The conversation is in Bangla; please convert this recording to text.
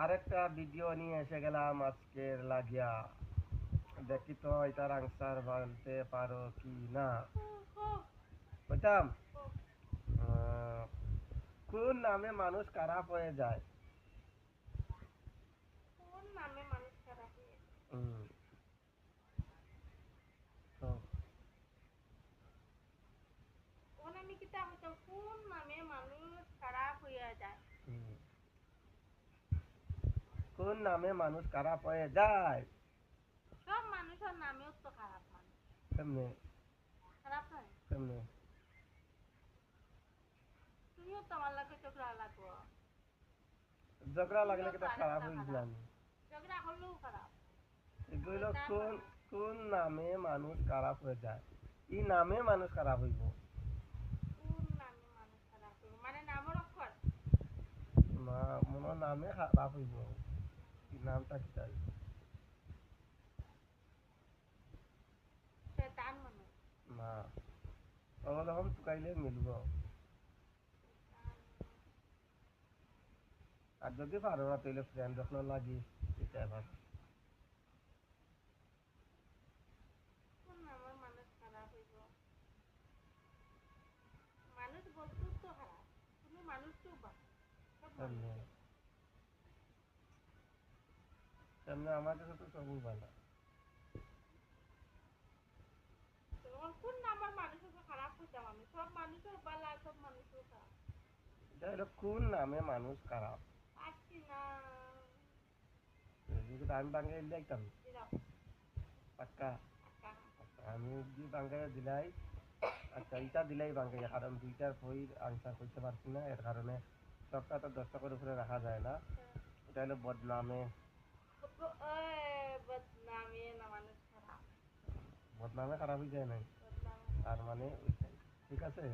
আরেকটা ভিডিও নিয়ে এসে গেলাম আজকের লাগিয়া। দেখি তো এটার আনসার বলতে পারো কি না। বুঝতাম কোন নামে মানুষ খারাপ হয়ে যায়? কোন নামে মানুষ খারাপ হয়ে যায়? হুম, তো কোন আমি কিতা হইতো কোন নামে মানুষ খারাপ হইয়া যায়? হুম, কোন নামে মানুষ খারাপ হয়ে যায়? সব মানুষের নামেও তো খারাপ মানুষ। কেমনে? খারাপ নয়? কেমনে? তুমিও তো আমার লাগে ঝগড়া লাগবো। ঝগড়া লাগলে তুমিও তো কেটা খারাপ আরেকটা হয়ে খারাপ। গেলাম? ঝগড়া করলেও খারাপ। এগুলো এটা কোন মানুষ। কোন নামে মানুষ খারাপ হয়ে যায়? ই নামে মানুষ খারাপ হইব। কোন নামে মানুষ খারাপ হইব? মানে নামের অক্ষর। না, মনে নামে খারাপ হইব। ই নামটা কি তাই? শয়তান মানুষ। না, তাহলে এখন টুকাইলে মিলব। আর যদি পারো না তাহলে ফ্রেন্ড যখন লাগি এটা এবার। কোন নামের মানুষ খারাপ হইব? মানুষ বলতেও তো খারাপ। তুমি মানুষও ভালো। সব কেমনে? মানুষও। কেমনে? আমার কাছে তো সবই ভালো। তখন কোন নামের মানুষকে খারাপ হইতাম আমি? সব মানুষও ভালো, সব মানুষও খারাপ। এটা হলো কোন নামে মানুষ খারাপ। পারছি না। যদি আমি বাঙ্গাই দিলাইতাম দিলাম। পাক্কা। আচ্ছা। আচ্ছা, আমি যদি বাঙ্গাইয়া দিলাই, আচ্ছা এটা দিলাই বাঙ্গাইয়া, কারণ দুইটার বই আনসার করতে পারছি না, এর কারণে সবটা তো 10 টাকার উপরে রাখা যায় না। এটা হলো বদনামে। বদনামে না মানুষ খারাপ। বদনামে খারাপ হয়ে যায় নাই, বদনামে তার খারাপ। মানে ওইটাই। ঠিক আছে।